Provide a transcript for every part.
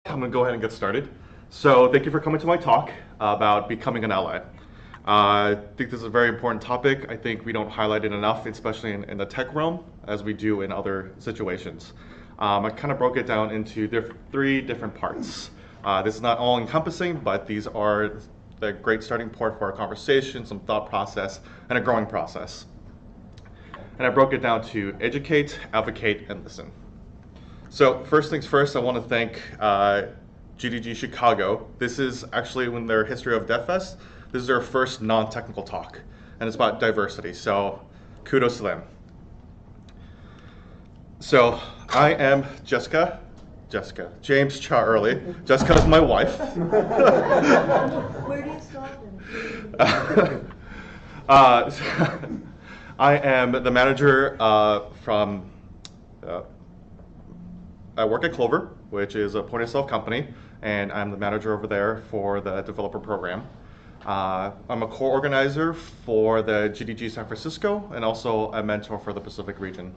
I'm going to go ahead and get started. So thank you for coming to my talk about becoming an ally. I think this is a very important topic. I think we don't highlight it enough, especially in the tech realm, as we do in other situations. I kind of broke it down into three different parts. This is not all encompassing, but these are the great starting point for our conversation, some thought process, and a growing process. And I broke it down to educate, advocate, and listen. So first things first, I want to thank GDG Chicago. This is actually in their history of DevFest. This is their first non-technical talk, and it's about diversity, so kudos to them. So I am Jessica, James Cha-Earley. Jessica is my wife. Where do you start them? I am the manager I work at Clover, which is a point-of-sale company, and I'm the manager over there for the developer program. I'm a co-organizer for the GDG San Francisco and also a mentor for the Pacific region.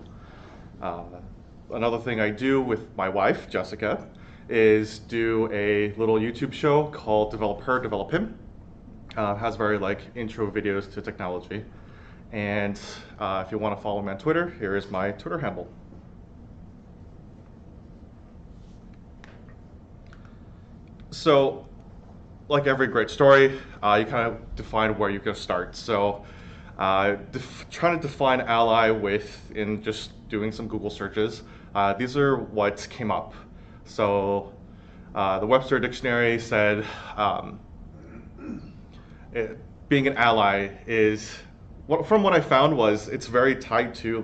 Another thing I do with my wife, Jessica, is do a little YouTube show called Develop Her, Develop Him. Has very intro videos to technology. And if you want to follow me on Twitter, here is my Twitter handle. So, like every great story, you kind of define where you can start. So, trying to define ally in just doing some Google searches, these are what came up. So, the Webster Dictionary said being an ally is, from what I found was, it's very tied to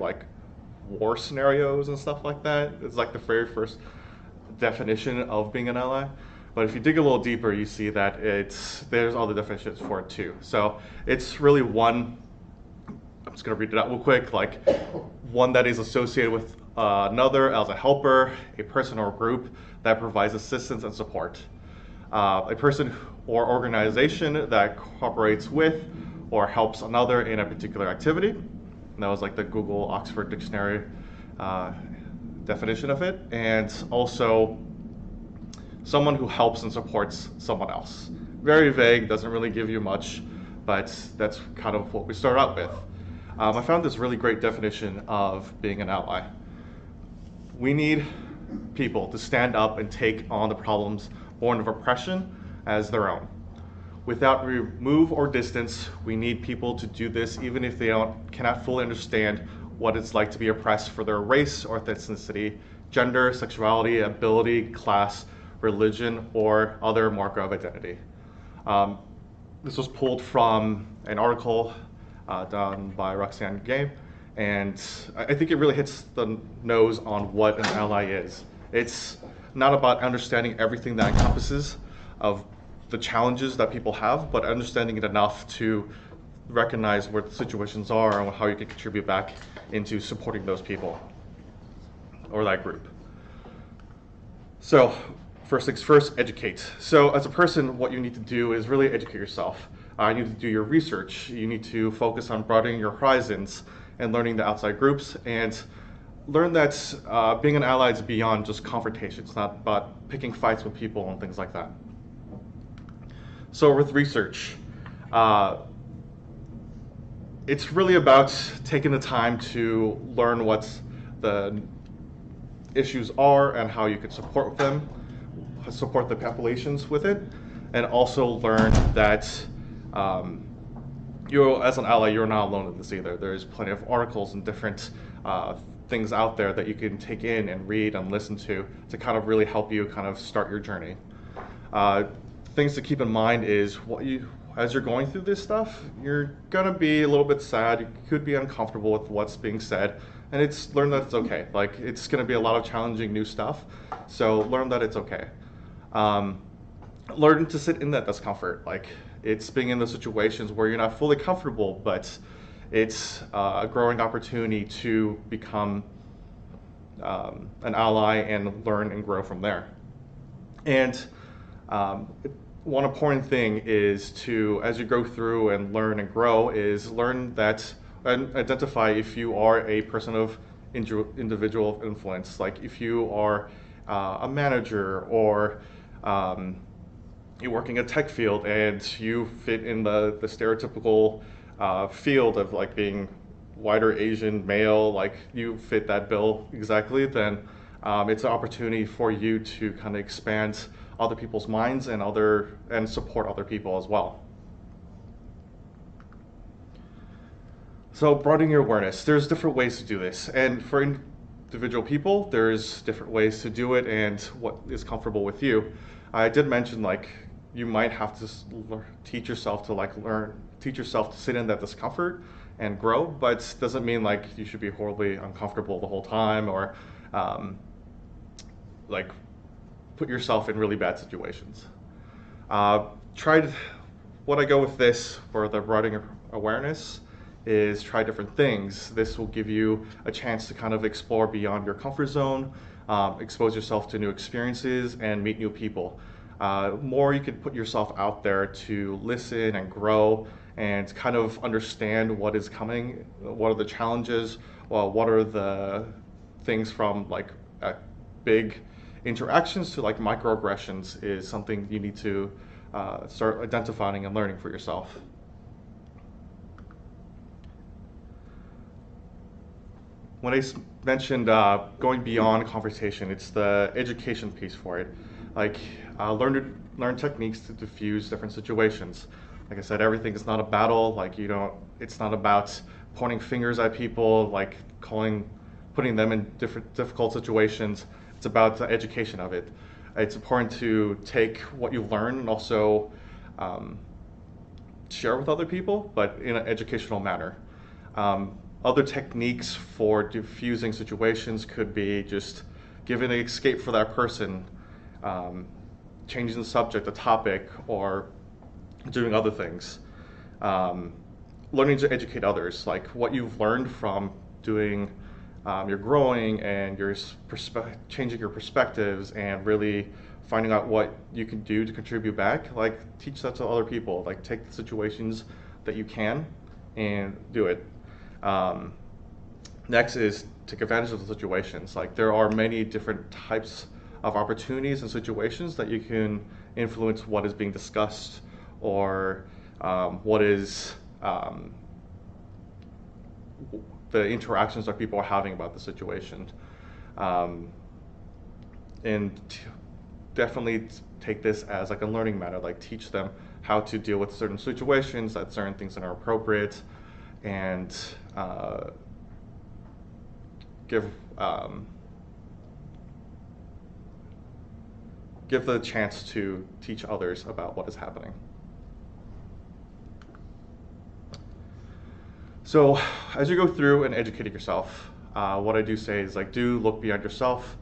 war scenarios and stuff like that. It's like the very first definition of being an ally. But if you dig a little deeper, you see that there's all the definitions for it too. So it's really one, I'm just gonna read it out real quick, one that is associated with another as a helper, a person or group that provides assistance and support. A person or organization that cooperates with or helps another in a particular activity. And that was the Google Oxford Dictionary definition of it. And also, someone who helps and supports someone else. Very vague, doesn't really give you much, but that's kind of what we start out with. I found this really great definition of being an ally. We need people to stand up and take on the problems born of oppression as their own. Without remove or distance, we need people to do this even if they cannot fully understand what it's like to be oppressed for their race or ethnicity, gender, sexuality, ability, class, religion, or other marker of identity. This was pulled from an article done by Roxanne Gay, and I think it really hits the nose on what an ally is. It's not about understanding everything that encompasses of the challenges that people have, but understanding it enough to recognize where the situations are and how you can contribute back into supporting those people or that group. So, first things first, educate. So as a person, what you need to do is really educate yourself. You need to do your research. You need to focus on broadening your horizons and learning the outside groups, and learn that being an ally is beyond just confrontation. It's not about picking fights with people and things like that. So with research, it's really about taking the time to learn what the issues are and how you can support them, support the populations with it, and also learn that you, as an ally, you're not alone in this either. There's plenty of articles and different things out there that you can take in and read and listen to kind of really help you kind of start your journey. Things to keep in mind is as you're going through this stuff, you're gonna be a little bit sad. You could be uncomfortable with what's being said, and learn that it's okay. It's gonna be a lot of challenging new stuff, so learn that it's okay. Learn to sit in that discomfort. It's being in those situations where you're not fully comfortable, but it's a growing opportunity to become an ally and learn and grow from there. And one important thing is to, as you go through and learn and grow, is learn that and identify if you are a person of individual influence. If you are a manager, or you're working a tech field and you fit in the stereotypical field of like being white or Asian male, like you fit that bill exactly, then it's an opportunity for you to kind of expand other people's minds and support other people as well. So broadening your awareness, there's different ways to do this, and for individual people, there's different ways to do it and what is comfortable with you. I did mention like you might have to teach yourself to sit in that discomfort and grow, but doesn't mean like you should be horribly uncomfortable the whole time or like put yourself in really bad situations. What I go with this for the broadening awareness is try different things. This will give you a chance to kind of explore beyond your comfort zone, expose yourself to new experiences, and meet new people. More you can put yourself out there to listen and grow and kind of understand what is coming, what are the challenges, well, what are the things from like big interactions to like microaggressions is something you need to start identifying and learning for yourself. When I mentioned going beyond conversation, it's the education piece for it. Like learn techniques to diffuse different situations. Like I said, everything is not a battle. Like it's not about pointing fingers at people, like putting them in difficult situations. It's about the education of it. It's important to take what you learn and also share with other people, but in an educational manner. Other techniques for diffusing situations could be just giving an escape for that person, changing the subject, the topic, or doing other things. Learning to educate others, like what you've learned from doing your growing and your changing your perspectives and really finding out what you can do to contribute back, like teach that to other people, like take the situations that you can and do it. Next is take advantage of the situations. Like there are many different types of opportunities and situations that you can influence what is being discussed or what is the interactions that people are having about the situation. And definitely take this as like a learning matter, like teach them how to deal with certain situations, that certain things that are appropriate, and give the chance to teach others about what is happening. So as you go through and educating yourself, what I do say is like do look beyond yourself,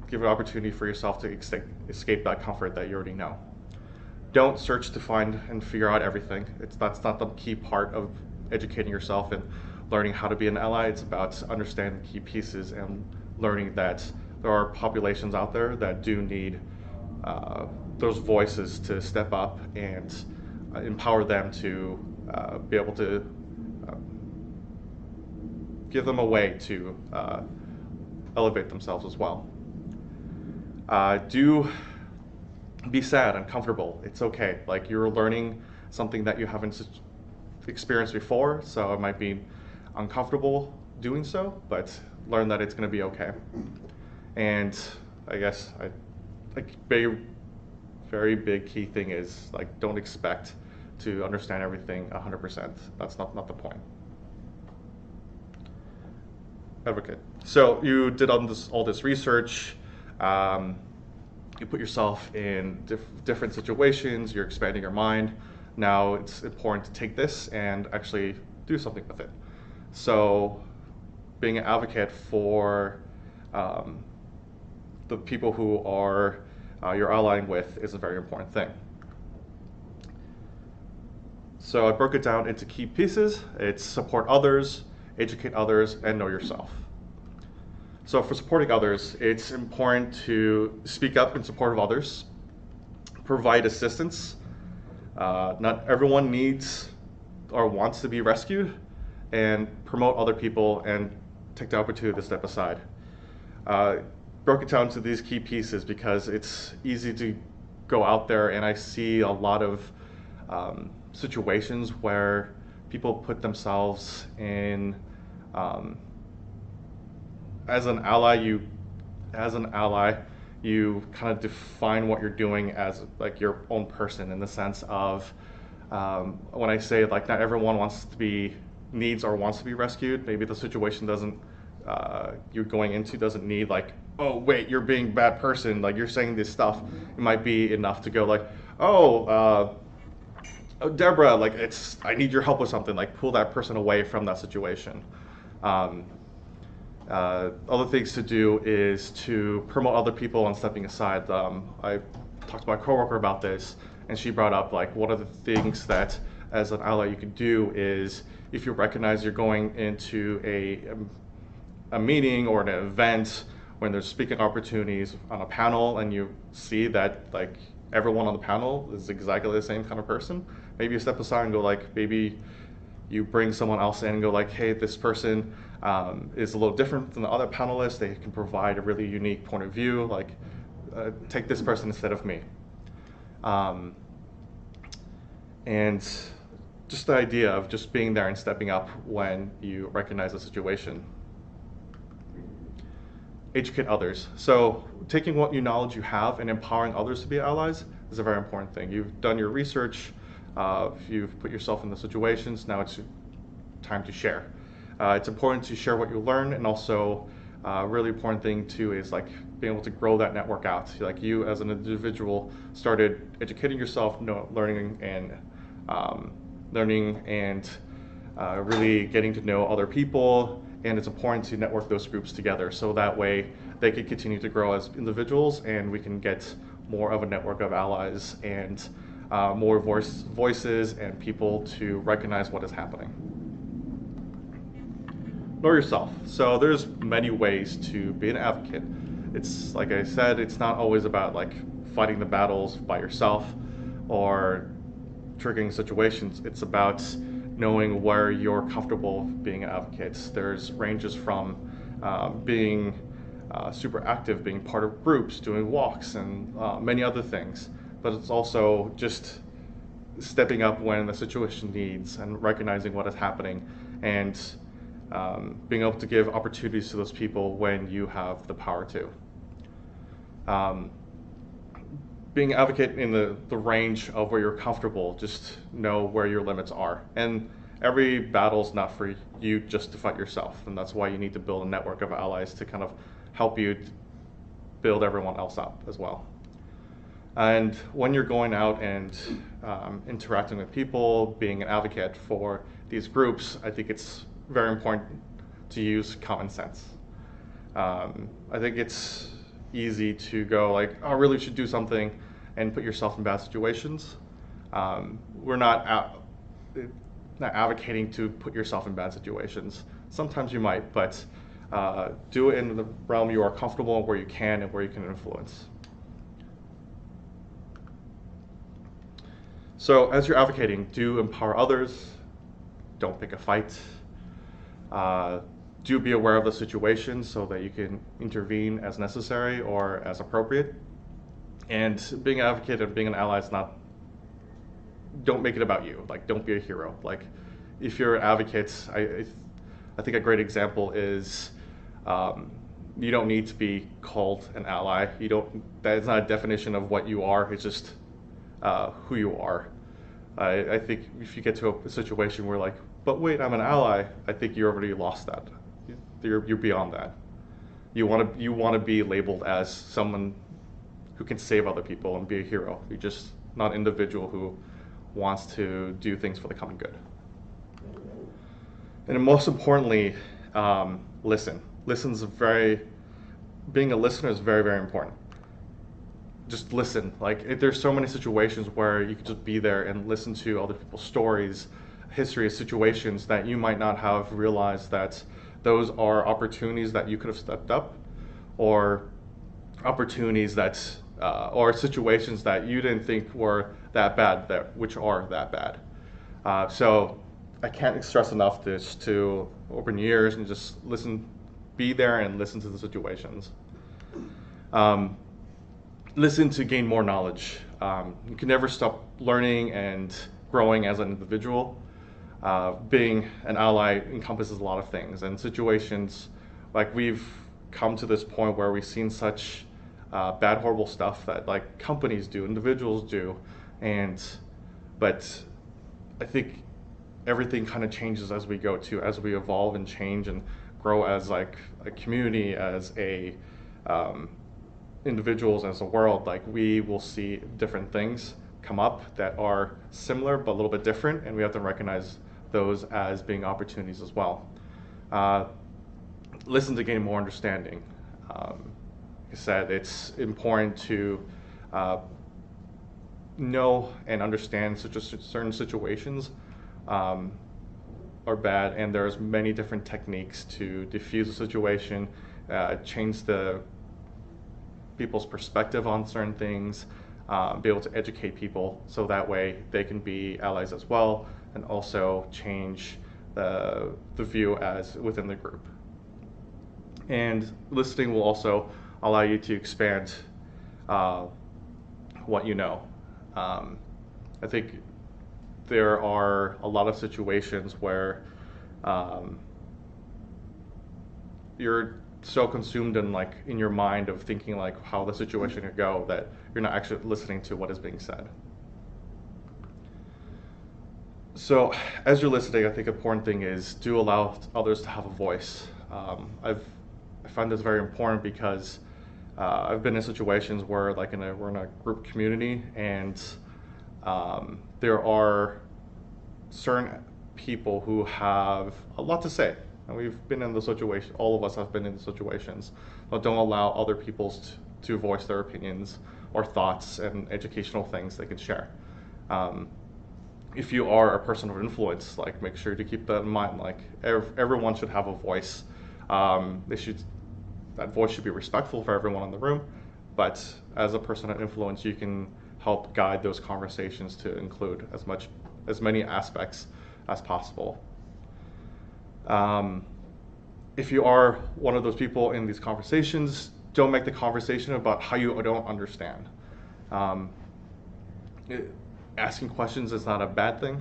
give an opportunity for yourself to escape that comfort that you already know. Don't search to find and figure out everything. That's not the key part of educating yourself and learning how to be an ally. It's about understanding key pieces and learning that there are populations out there that do need those voices to step up and empower them to be able to give them a way to elevate themselves as well. Do be sad and comfortable. It's okay. Like you're learning something that you haven't experienced before, so it might be uncomfortable doing so, but learn that it's going to be okay. And I guess very big key thing is like don't expect to understand everything 100%. That's not the point. Advocate. So you did all this research. You put yourself in different situations. You're expanding your mind. Now it's important to take this and actually do something with it. So being an advocate for the people who are you're allying with is a very important thing. So I broke it down into key pieces. It's support others, educate others, and know yourself. So for supporting others, it's important to speak up in support of others, provide assistance. Not everyone needs or wants to be rescued, and promote other people and take the opportunity to step aside. broke it down to these key pieces because it's easy to go out there, and I see a lot of situations where people put themselves in as an ally. You kind of define what you're doing as like your own person, in the sense of when I say like not everyone needs or wants to be rescued. Maybe the situation doesn't you're going into doesn't need like, oh wait, you're being a bad person, like you're saying this stuff. It might be enough to go like, oh Deborah, like I need your help with something, like pull that person away from that situation. Other things to do is to promote other people and stepping aside. I talked to my coworker about this, and she brought up like one of the things that as an ally you could do is, if you recognize you're going into a meeting or an event when there's speaking opportunities on a panel, and you see that like everyone on the panel is exactly the same kind of person, maybe you step aside and go like, maybe you bring someone else in and go like, hey, this person is a little different than the other panelists. They can provide a really unique point of view. Like, take this person instead of me. And just the idea of just being there and stepping up when you recognize a situation. Educate others. So taking what knowledge you have and empowering others to be allies is a very important thing. You've done your research, you've put yourself in the situations, now it's time to share. It's important to share what you learn, and also a really important thing too is like being able to grow that network out. Like you as an individual started educating yourself, learning and really getting to know other people, and it's important to network those groups together so that way they can continue to grow as individuals, and we can get more of a network of allies and more voices and people to recognize what is happening. Know yourself. So there's many ways to be an advocate. It's like I said, it's not always about like fighting the battles by yourself or triggering situations. It's about knowing where you're comfortable being an advocate. There's ranges from being super active, being part of groups, doing walks, and many other things. But it's also just stepping up when the situation needs and recognizing what is happening, and being able to give opportunities to those people when you have the power to. Being an advocate in the range of where you're comfortable, just know where your limits are. And every battle's not for you just to fight yourself, and that's why you need to build a network of allies to kind of help you build everyone else up as well. And when you're going out and interacting with people, being an advocate for these groups, I think it's very important to use common sense. I think it's easy to go like, oh, I really should do something, and put yourself in bad situations. We're not advocating to put yourself in bad situations. Sometimes you might, but do it in the realm you are comfortable, where you can and where you can influence. So as you're advocating, do empower others. Don't pick a fight. Do be aware of the situation so that you can intervene as necessary or as appropriate. And being an advocate and being an ally is not, don't make it about you. Like, don't be a hero. Like, if you're an advocate, I think a great example is you don't need to be called an ally. That is not a definition of what you are. It's just who you are. I think if you get to a situation where like, but wait, I'm an ally, I think you already lost that. You're beyond that. You want to be labeled as someone who can save other people and be a hero. You're just not an individual who wants to do things for the common good. And most importantly, listen. Being a listener is very, very important. Just listen. Like, there's so many situations where you could just be there and listen to other people's stories, history of situations that you might not have realized that those are opportunities that you could have stepped up, or opportunities that, or situations that you didn't think were that bad, which are that bad. So I can't stress enough to open your ears and just listen, be there and listen to the situations. Listen to gain more knowledge. You can never stop learning and growing as an individual. Being an ally encompasses a lot of things, and situations like we've come to this point where we've seen such bad, horrible stuff that like companies do, individuals do, but I think everything kind of changes as we go too, as we evolve and change and grow as like a community, as a individuals, as a world. Like we will see different things come up that are similar but a little bit different, and we have to recognize those as being opportunities as well. Listen to gain more understanding. Like I said, it's important to know and understand certain situations are bad, and there's many different techniques to diffuse a situation, change the people's perspective on certain things, be able to educate people so that way they can be allies as well, and also change the view as within the group. And listening will also allow you to expand what you know. I think there are a lot of situations where you're so consumed in your mind of thinking like how the situation could go that you're not actually listening to what is being said. So as you're listening, I think an important thing is do allow others to have a voice. I find this very important because I've been in situations where we're in a group community, and there are certain people who have a lot to say. And we've been in the situation, all of us have been in situations, but don't allow other people to voice their opinions or thoughts and educational things they can share. If you are a person of influence, like make sure to keep that in mind. Like everyone should have a voice. That voice should be respectful for everyone in the room, but as a person of influence, you can help guide those conversations to include as many aspects as possible. If you are one of those people in these conversations, don't make the conversation about how you don't understand. Asking questions is not a bad thing.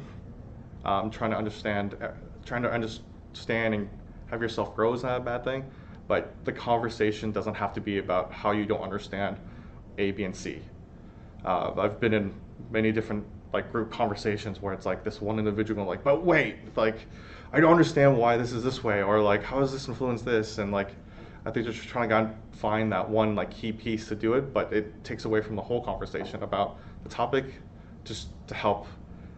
Trying to understand and have yourself grow is not a bad thing, but the conversation doesn't have to be about how you don't understand A, B, and C. I've been in many different group conversations where it's like this one individual like, but wait, I don't understand why this is this way, or how does this influence this, and I think they're just trying to find that one key piece to do it, but it takes away from the whole conversation about the topic, just to help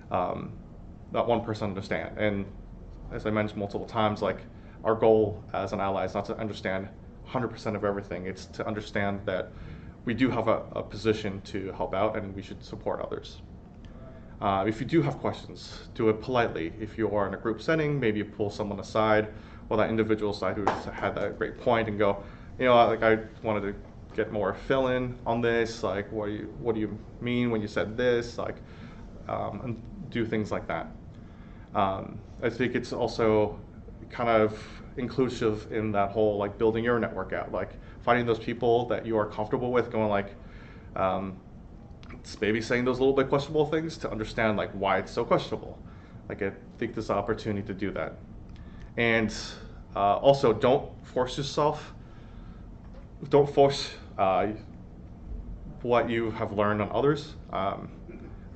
that one person understand. And as I mentioned multiple times, our goal as an ally is not to understand 100% of everything. It's to understand that we do have a position to help out, and we should support others. If you do have questions, do it politely. If you are in a group setting, maybe pull someone aside, or that individual aside who had that great point, and go, I wanted to get more fill-in on this. What do you mean when you said this? And do things like that. I think it's also kind of inclusive in that whole building your network out, finding those people that you are comfortable with, going maybe saying those little bit questionable things to understand why it's so questionable. I think there's an opportunity to do that. And also don't force yourself. Don't force what you have learned on others.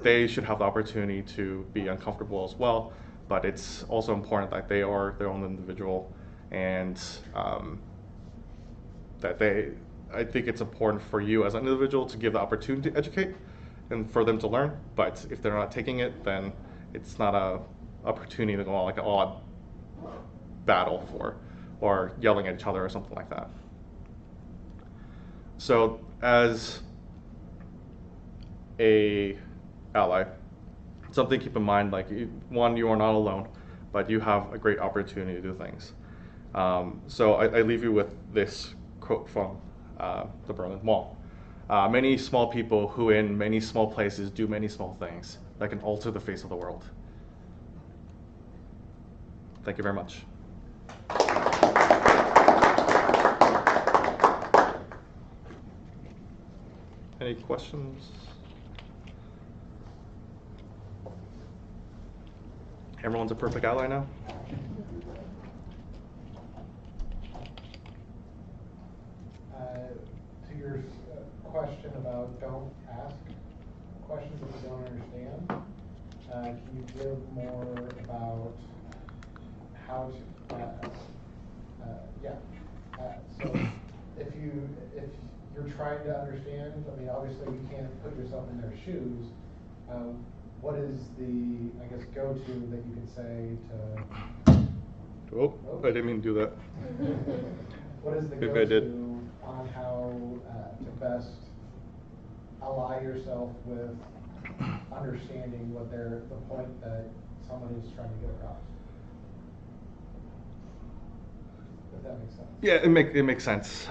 They should have the opportunity to be uncomfortable as well, but it's also important that they are their own individual, and I think it's important for you as an individual to give the opportunity to educate and for them to learn, but if they're not taking it, then it's not a opportunity to go on an odd battle or yelling at each other or something like that. So as a ally, something to keep in mind, one, you are not alone, but you have a great opportunity to do things. So I leave you with this quote from the Berlin Wall. Many small people who in many small places do many small things that can alter the face of the world. Thank you very much. Any questions? Everyone's a perfect ally now? To your question about don't ask questions that you don't understand, can you give more about how to so if you're trying to understand, I mean, obviously you can't put yourself in their shoes. What is the, I guess, go-to that you could say to? Oh, I didn't mean to do that. What is the Maybe I did. go-to on how to best ally yourself with understanding what the point that someone is trying to get across? If that makes sense. Yeah, it makes sense.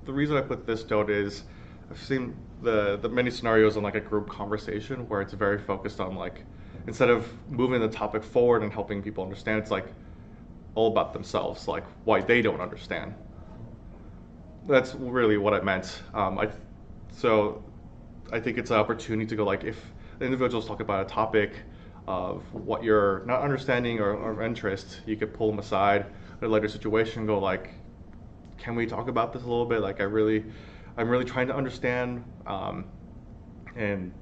The reason I put this note is I've seen the many scenarios in like a group conversation where it's very focused on like, instead of moving the topic forward and helping people understand, it's like all about themselves, like why they don't understand. That's really what I meant. So I think it's an opportunity to go like, if the individuals talk about a topic of what you're not understanding or interest, you could pull them aside in a later situation and go like, can we talk about this a little bit? Like I'm really trying to understand, and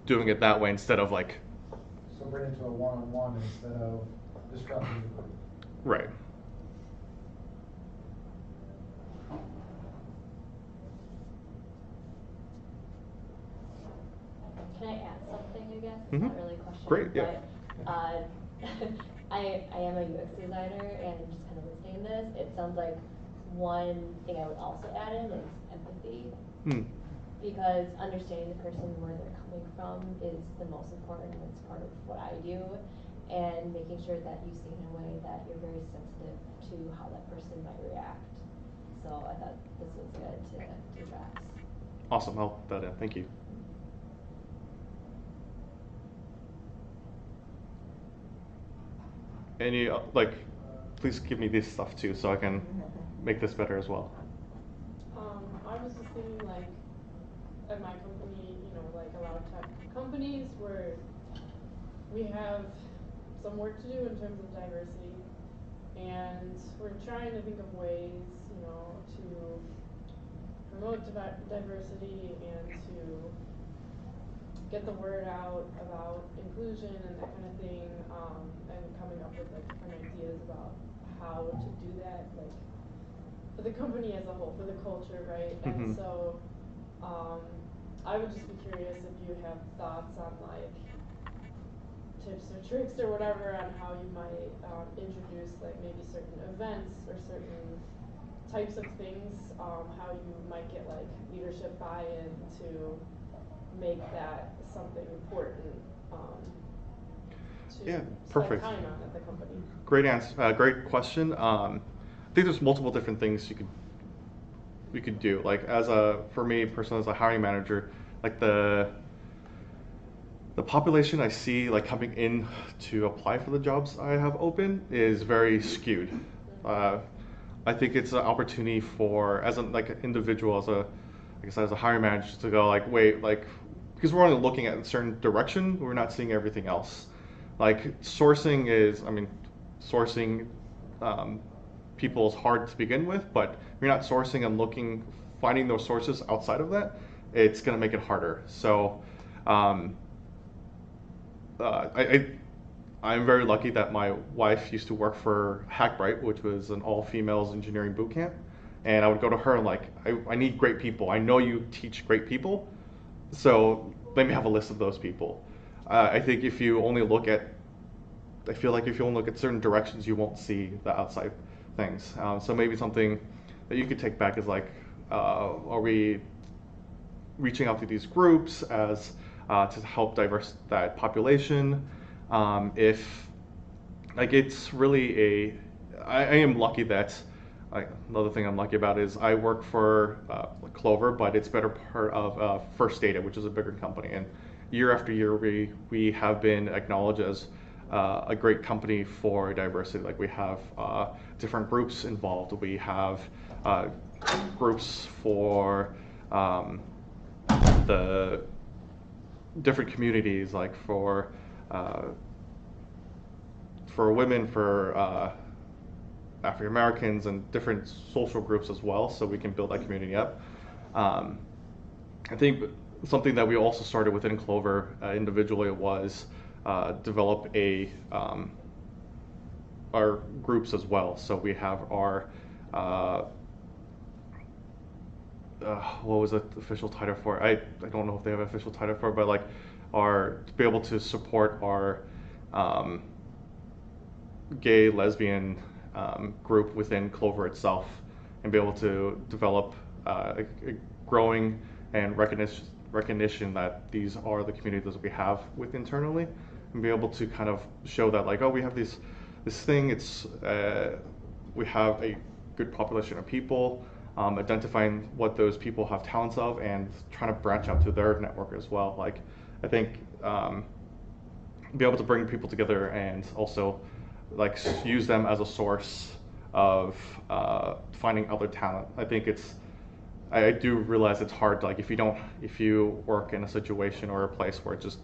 doing it that way instead of like. So bring it to a one-on-one instead of disrupting the group. Right. Can I add something, I guess? It's Mm-hmm. not really a question. Great, yeah. But, I am a UX designer, and just kind of listening to this, it sounds like one thing I would also add in is empathy. Because understanding the person where they're coming from is the most important. It's part of what I do, and making sure that you see in a way that you're very sensitive to how that person might react. So I thought this was good to address. Awesome. I'll put that in. Thank you. Any please give me this stuff too, so I can make this better as well. I was just thinking, like, at my company, like a lot of tech companies where we have some work to do in terms of diversity, and we're trying to think of ways, to promote diversity and to get the word out about inclusion and that kind of thing, and coming up with like different ideas about how to do that, like for the company as a whole, for the culture, right? Mm-hmm. And so I would just be curious if you have thoughts on like tips or tricks or whatever on how you might introduce like maybe certain events or certain types of things, how you might get like leadership buy-in to make that something important to Yeah, spend perfect. time on at the company. Great answer. Great question. I think there's multiple different things we could do. Like for me personally, as a hiring manager, like the population I see like coming in to apply for the jobs I have open is very skewed. I think it's an opportunity for as an individual, as a hiring manager, to go like, wait, like, because we're only looking at a certain direction, we're not seeing everything else. Like sourcing people is hard to begin with, but if you're not sourcing and finding those sources outside of that, it's going to make it harder. So I'm very lucky that my wife used to work for Hackbright, which was an all-females engineering boot camp, and I would go to her and like, I need great people. I know you teach great people, so let me have a list of those people. I think if you only look at certain directions, you won't see the outside things. So maybe something that you could take back is like, are we reaching out to these groups as to help diverse that population? If like it's really I am lucky that another thing I'm lucky about is I work for Clover, but it's better part of First Data, which is a bigger company, and year after year we have been acknowledged as a great company for diversity. Like we have different groups involved. We have groups for the different communities, like for women, for African Americans, and different social groups as well, so we can build that community up. I think something that we also started within Clover individually was develop our groups as well. So we have our what was the official title for it? I don't know if they have an official title for it, but like to be able to support our gay, lesbian group within Clover itself, and be able to develop a growing and recognition that these are the communities that we have with internally, and be able to kind of show that, like, oh, we have this thing. It's we have a good population of people, identifying what those people have talents of, and trying to branch out to their network as well. Like, I think be able to bring people together and also like use them as a source of finding other talent. I think I do realize it's hard. Like if you work in a situation or a place where it's just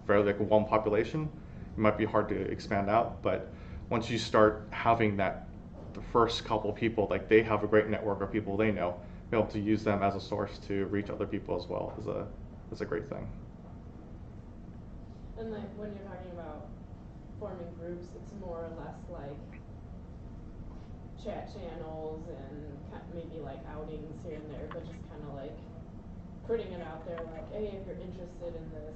fairly like one population, it might be hard to expand out. But once you start having the first couple people, like they have a great network of people they know, be able to use them as a source to reach other people as well is a great thing. And like when you're talking about forming groups, it's more or less like chat channels and maybe like outings here and there, but just kind of like putting it out there, like, hey, if you're interested in this,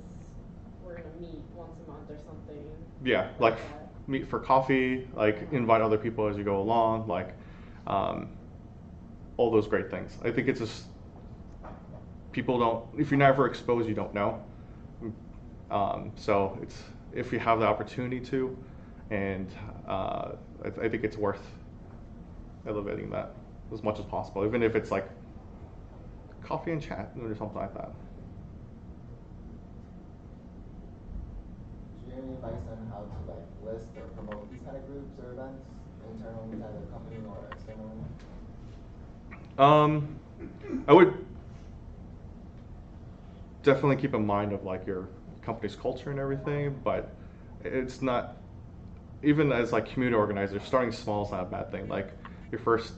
we're gonna meet once a month or something. Yeah, like meet for coffee, like invite other people as you go along, like all those great things. I think it's just people don't. If you're never exposed, you don't know. So it's if you have the opportunity to, and I think it's worth elevating that as much as possible, even if it's like coffee and chat or something like that. Do you have any advice on how to like list or promote these kind of groups or events internally inside the company or externally? I would definitely keep in mind of like your company's culture and everything, but it's not, even as like community organizers, starting small is not a bad thing. Like your first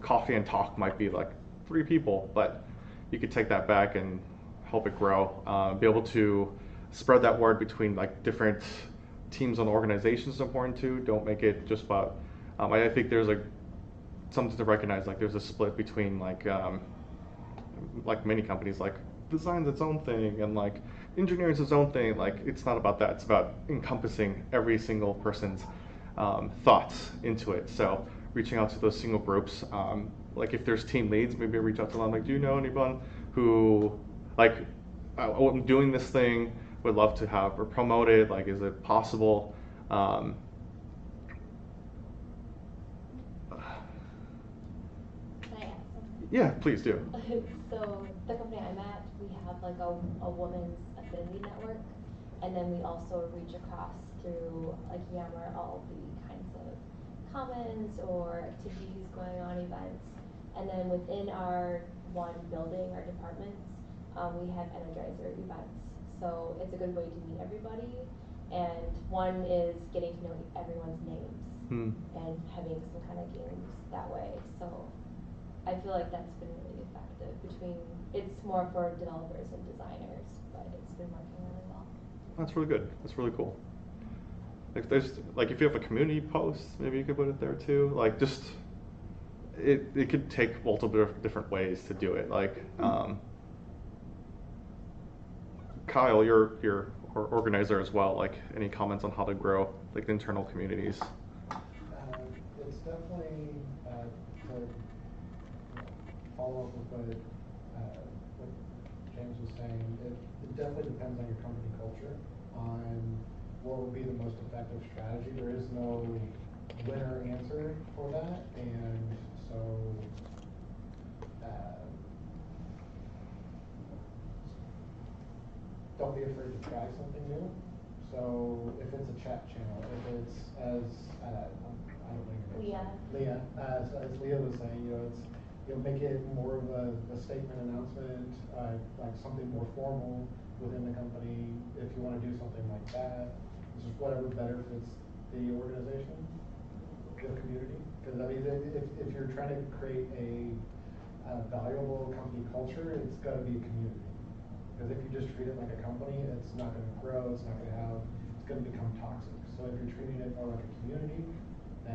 coffee and talk might be like 3 people, but you could take that back and help it grow. Be able to spread that word between like different teams and organizations is important too. Don't make it just about, I think there's something to recognize, like there's a split between like many companies, like design's its own thing and like engineering is its own thing. Like it's not about that. It's about encompassing every single person's thoughts into it. So reaching out to those single groups, like if there's team leads, maybe reach out to them, like, do you know anyone who like I'm doing this thing, would love to have or promote it, like is it possible? Can I ask something? Yeah, please do. So the company I'm at, we have like a women's affinity network, and then we also reach across through like Youre all the kinds of commons or activities going on, events, and then within our one building, our departments, we have energizer events. So it's a good way to meet everybody, and one is getting to know everyone's names and having some kind of games that way. So I feel like that's been really effective. It's more for developers and designers, but it's been working really well. That's really good. That's really cool. If there's if you have a community post, maybe you could put it there too. Like just it could take multiple different ways to do it. Like Kyle, you're organizer as well. Like any comments on how to grow like internal communities? It's definitely to follow up with what James was saying. It definitely depends on your company culture, on what would be the most effective strategy. There is no winner answer for that, and so don't be afraid to try something new. So if it's a chat channel, if it's as, I don't know your name. Leah. So as Leah was saying, you'll make it more of a statement announcement, like something more formal within the company. If you want to do something like that, it's just whatever better fits the organization, the community. Because I mean, if you're trying to create a valuable company culture, it's got to be a community. Because if you just treat it like a company, it's not going to grow. It's going to become toxic. So if you're treating it more like a community,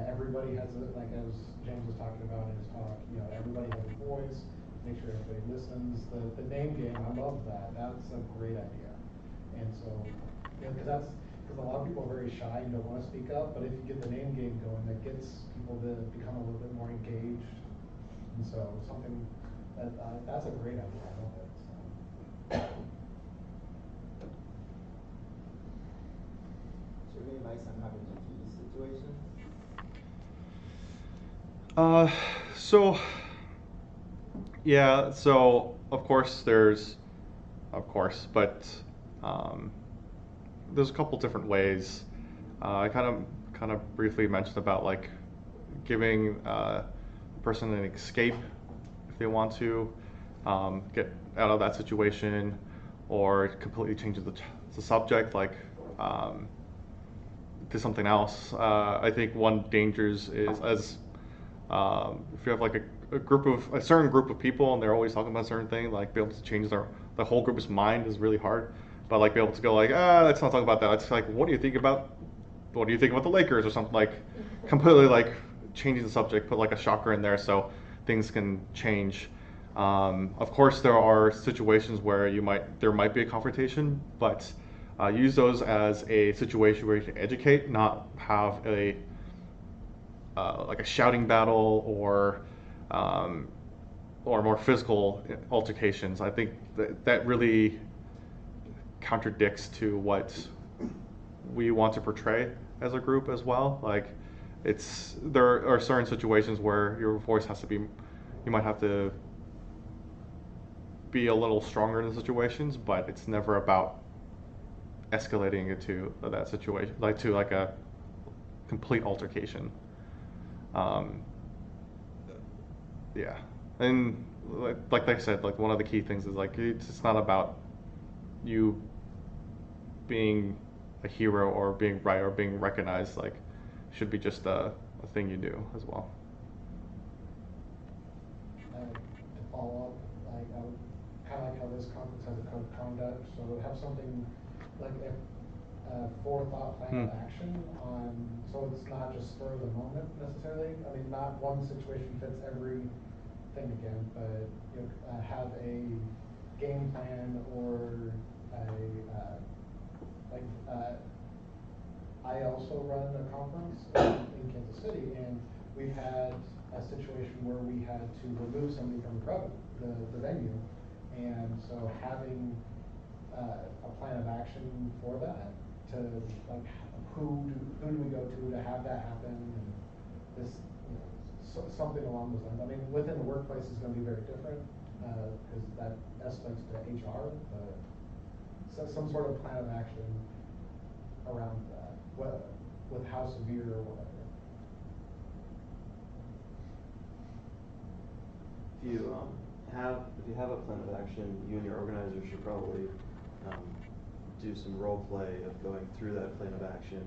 everybody has like as James was talking about in his talk, everybody has a voice. Make sure everybody listens. The name game, I love that. That's a great idea. And so, because a lot of people are very shy and don't want to speak up. But if you get the name game going, that gets people to become a little bit more engaged. And so something that's a great idea. I love it. So. Is there any advice on how to diffuse situations? Yeah, so of course there's but there's a couple different ways. I kind of briefly mentioned about like giving a person an escape if they want to get out of that situation, or completely changes the subject, like to something else. I think one dangers is as if you have like a certain group of people and they're always talking about a certain thing, like be able to change the whole group's mind is really hard. But like be able to go like, let's not talk about that. It's like, what do you think about the Lakers or something, like completely like changing the subject, put like a shocker in there so things can change. Of course, there are situations where there might be a confrontation, but use those as a situation where you can educate, not have a like a shouting battle or more physical altercations. I think that really contradicts to what we want to portray as a group as well. Like there are certain situations where your voice has to be, you might have to be a little stronger in the situations, but it's never about escalating it to that situation, like to like a complete altercation. Yeah, and like I said, like one of the key things is like it's not about you being a hero or being right or being recognized. Like, should be just a thing you do as well. To follow up, like I would kind of like how this conference has a code of conduct, so have something like a forethought plan of action on, so it's not just spur of the moment necessarily. I mean, not one situation fits every thing again, but have a game plan or I also run a conference in Kansas City, and we've had a situation where we had to remove somebody from the venue, and so having a plan of action for that, to like who do we go to have that happen, and this something along those lines. I mean, within the workplace is going to be very different because that escalates to HR, but so some sort of plan of action around that, with how severe or whatever. If you have a plan of action, you and your organizer should probably do some role play of going through that plan of action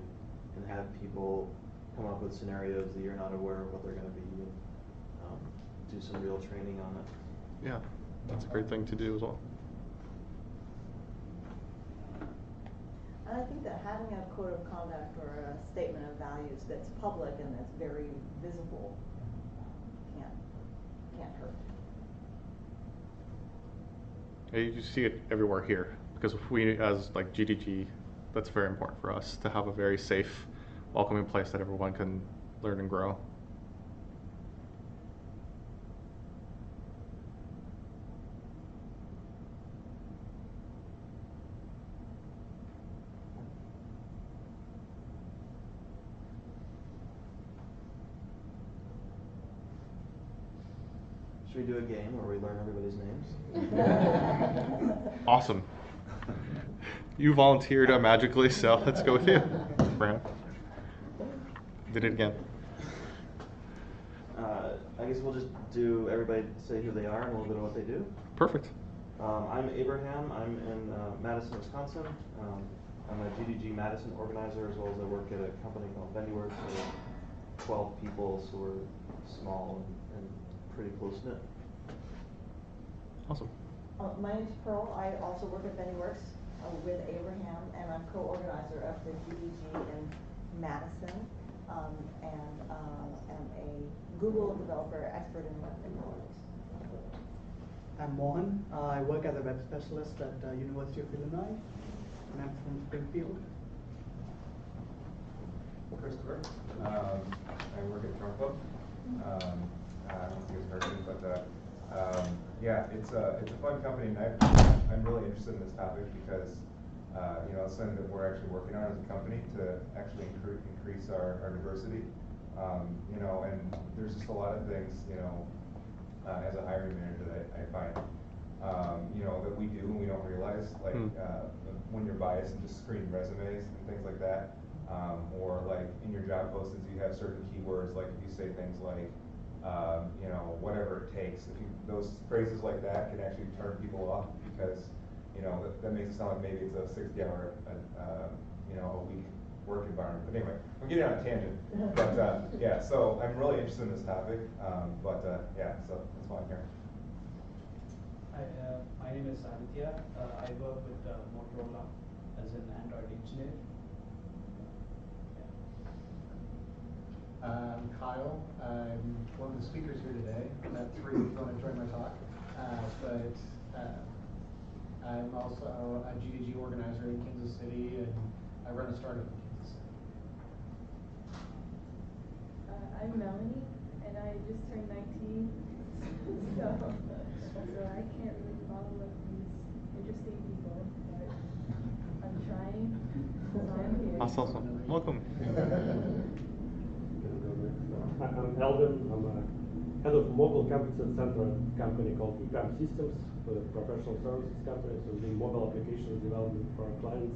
and have people come up with scenarios that you're not aware of what they're going to be, do some real training on it. Yeah, that's a great thing to do as well. And I think that having a code of conduct or a statement of values that's public and that's very visible can't hurt. You see it everywhere here, because we, as like GDG, that's very important for us to have a very safe, welcoming place that everyone can learn and grow. Should we do a game where we learn everybody's names? Awesome. You volunteered magically, so let's go with you. Brandon. Did it again. I guess we'll just do everybody say who they are and a little bit of what they do. Perfect. I'm Abraham. I'm in Madison, Wisconsin. I'm a GDG Madison organizer, as well as I work at a company called Works. We're 12 people, so we're small and pretty close-knit. Awesome. My name's Pearl. I also work at Works with Abraham, and I'm co-organizer of the GDG in Madison, and am a Google developer expert in web technologies. I'm Mohan. I work as a web specialist at University of Illinois, and I'm from Springfield. Christopher. I work at Trumpo. I don't know if you guys heard of me, but yeah, it's a fun company, and I'm really interested in this topic because it's something that we're actually working on as a company to actually increase our diversity. And there's just a lot of things, as a hiring manager that I find, that we do and we don't realize, like when you're biased and just screening resumes and things like that, or like in your job postings you have certain keywords, like if you say things like, whatever it takes, those phrases like that can actually turn people off because, that makes it sound like maybe it's a 60-hour, a week work environment. But anyway, we're getting on a tangent. But yeah, so I'm really interested in this topic. Yeah, so that's why I'm here. Hi, my name is Aditya. I work with Motorola as an Android engineer. I'm Kyle. I'm one of the speakers here today. I'm at 3 if you want to join my talk. I'm also a GDG organizer in Kansas City, and I run a startup in Kansas City. I'm Melanie, and I just turned 19, so I can't really follow up these interesting people, but I'm trying, so I'm here. Awesome. Welcome. I'm Elvin. I'm a head of mobile competence center at a company called eCom Systems, a professional services company, so we do mobile applications development for our clients.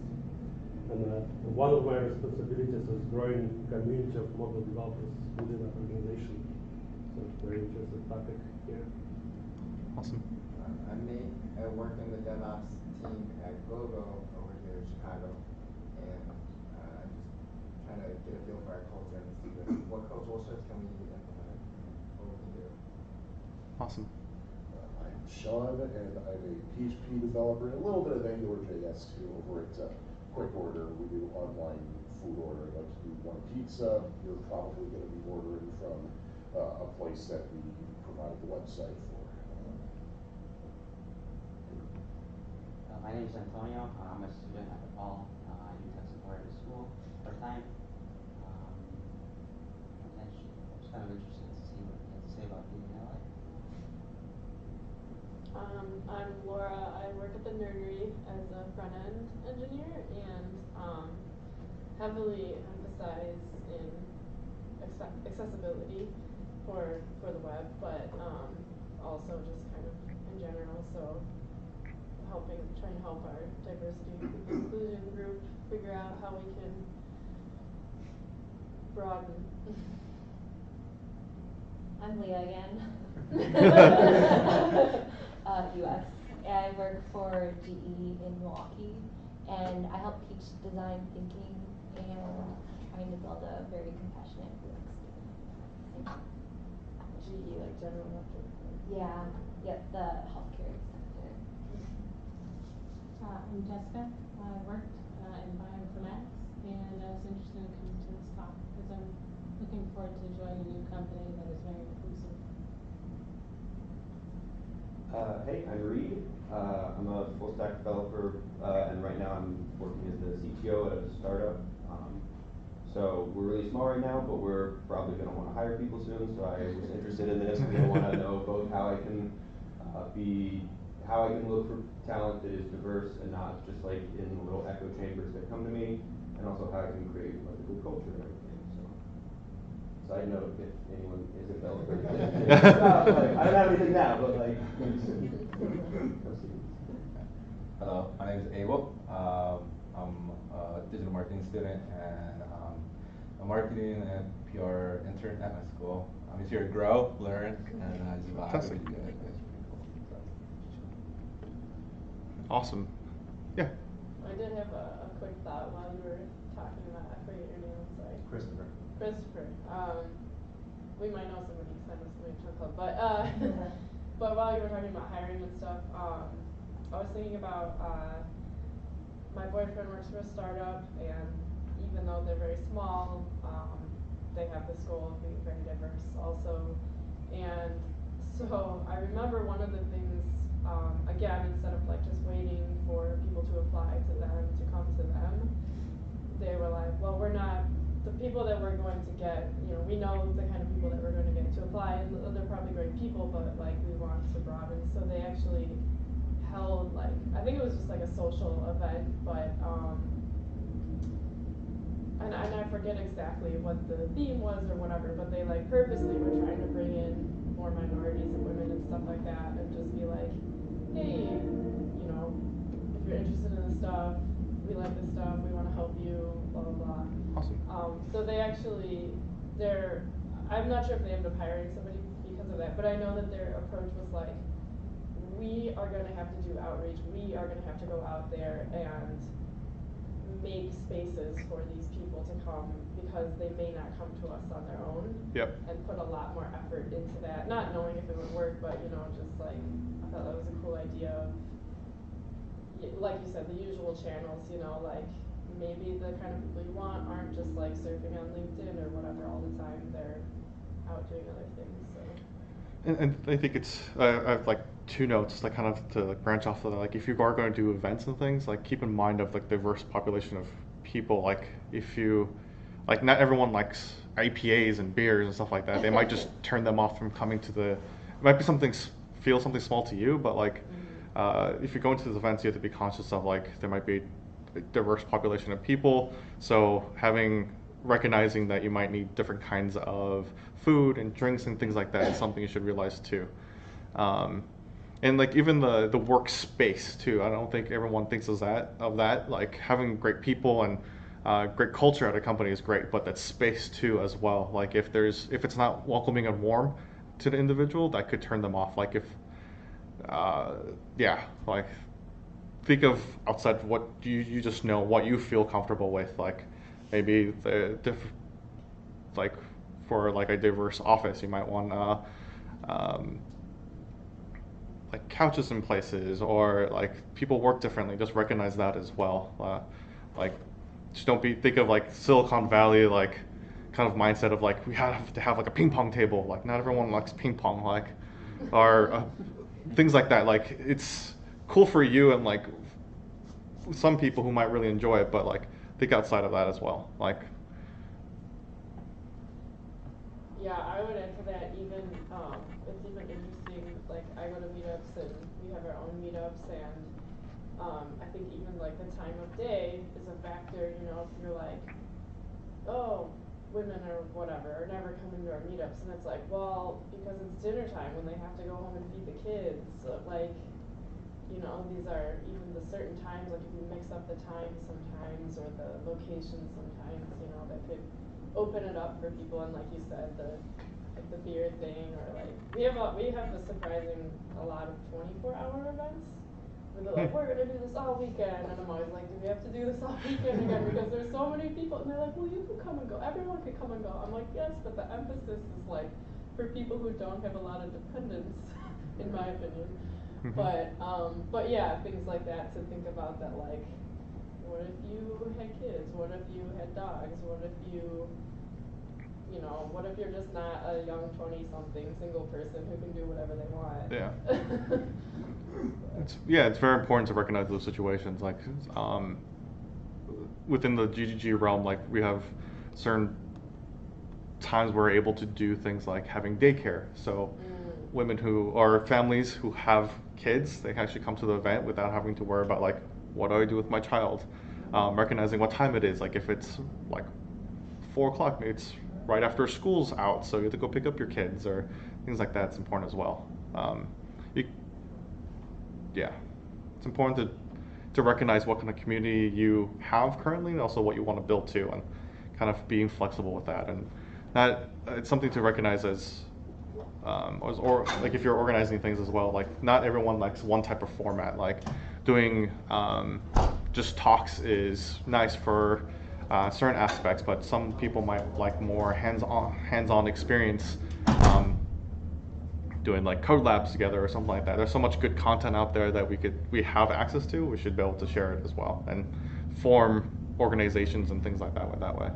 And one of my responsibilities is growing community of mobile developers within our organization. So it's a very interesting topic here. Awesome. I'm Nate. I work in the DevOps team at GoGo over here in Chicago, and I'm just trying to get a feel for our culture and see what cultural shifts can we implement, what we can do. Awesome. I'm Sean, and I'm a PHP developer and a little bit of AngularJS too over at Quick Order. We do online food ordering. Like if you want a pizza, you're probably going to be ordering from a place that we provide the website for. My name is Antonio. I'm a student at DePaul. I do tech support at a school part-time. I'm just kind of interested to see what you have to say about being in LA. I'm Laura. I work at the Nerdery as a front-end engineer and heavily emphasize in accessibility for the web, but also just kind of in general. So trying to help our diversity and inclusion group figure out how we can broaden. I'm Leah again. UX. I work for GE in Milwaukee, and I help teach design thinking and trying to build a very compassionate UX team. GE, like General Electric. Yeah, yep, the healthcare sector. I'm Jessica. I worked in bioinformatics, and I was interested in coming to this talk because I'm looking forward to joining a new company that is very inclusive. Hey, I'm Reed. I'm a full stack developer, and right now I'm working as the CTO at a startup. So we're really small right now, but we're probably going to want to hire people soon. So I was interested in this. I want to know both how I can look for talent that is diverse and not just like in little echo chambers that come to me, and also how I can create like a good culture and everything. So, side note, if anyone is a developer, I don't have anything now, but like. Hello, my name is Abel. student and a marketing and PR intern at my school. I'm just here to grow, learn, and just vibe. Fantastic. It's pretty cool. So. Awesome. Yeah. I did have a quick thought while you were talking about, I forget your name, I'm sorry. Christopher. Christopher. We might know somebody because I know somebody in club, but but while you were talking about hiring and stuff, I was thinking about my boyfriend works for a startup, and even though they're very small, they have this goal of being very diverse also. And so I remember one of the things, again, instead of like just waiting for people to apply to them, to come to them, they were like, well, we're not, the people that we're going to get, you know, we know the kind of people that we're going to get to apply, and they're probably great people, but like we want to broaden. So they actually held like, I think it was just like a social event, but and I forget exactly what the theme was or whatever, but they like purposely were trying to bring in more minorities and women and stuff like that, and just be like, hey, you know, if you're interested in this stuff, we like this stuff, we want to help you, blah blah blah. Awesome. So they actually, I'm not sure if they ended up hiring somebody because of that, but I know that their approach was like, we are going to have to do outreach, we are going to have to go out there and make spaces for these people to come, because they may not come to us on their own. Yep. And put a lot more effort into that, not knowing if it would work, but you know, just like, I thought that was a cool idea of, like you said, the usual channels, you know, like maybe the kind of people you want aren't just like surfing on LinkedIn or whatever all the time, they're out doing other things, so. And I think it's, I have like 2 notes that kind of to like branch off of that. Like if you are going to do events and things, like keep in mind of like diverse population of people. Like if you, like not everyone likes IPAs and beers and stuff like that. They might just turn them off from coming to the, it might be something, feel something small to you, but like if you're going to these events, you have to be conscious of like there might be a diverse population of people. So recognizing that you might need different kinds of food and drinks and things like that is something you should realize too. And like even the workspace too. I don't think everyone thinks of that. Like having great people and great culture at a company is great, but that space too as well. Like if it's not welcoming and warm to the individual, that could turn them off. Like if like think of outside what you just know, what you feel comfortable with. Like maybe like for like a diverse office, you might want like couches in places, or like people work differently. Just recognize that as well. Like just don't think of like Silicon Valley like kind of mindset of like we have to have like a ping pong table. Like not everyone likes ping pong. Like or things like that. Like it's cool for you and like some people who might really enjoy it, but like think outside of that as well. Like yeah, I would add to that even it's even interesting, like I go to meetups and we have our own meetups, and I think even like the time of day is a factor, you know, if you're like, oh, women or whatever are never coming to our meetups, and it's like, well, because it's dinner time when they have to go home and feed the kids, like, you know, these are even the certain times, like if you mix up the times sometimes or the locations sometimes, you know, that could open it up for people. And like you said, the beer thing, or like we have a surprising a lot of 24-hour events where they're like, we're gonna do this all weekend, and I'm always like, do we have to do this all weekend again, because there's so many people, and they're like, well, you can come and go, everyone can come and go. I'm like, yes, but the emphasis is like for people who don't have a lot of dependents in my opinion. But yeah, things like that to think about, that like, what if you had kids? What if you had dogs? What if you know, what if you're just not a young 20-something single person who can do whatever they want? Yeah. It's very important to recognize those situations. Like within the GDG realm, like we have certain times we're able to do things like having daycare. So women or families who have kids, they can actually come to the event without having to worry about like, what do I do with my child? Recognizing what time it is. Like if it's like 4 o'clock, maybe it's right after school's out, so you have to go pick up your kids or things like that. It's important as well. It's important to to recognize what kind of community you have currently and also what you want to build to, and kind of being flexible with that. And that it's something to recognize as or like if you're organizing things as well, like not everyone likes one type of format. Like doing just talks is nice for certain aspects, but some people might like more hands-on experience, doing like code labs together or something like that. There's so much good content out there that we have access to. We should be able to share it as well and form organizations and things like that that way.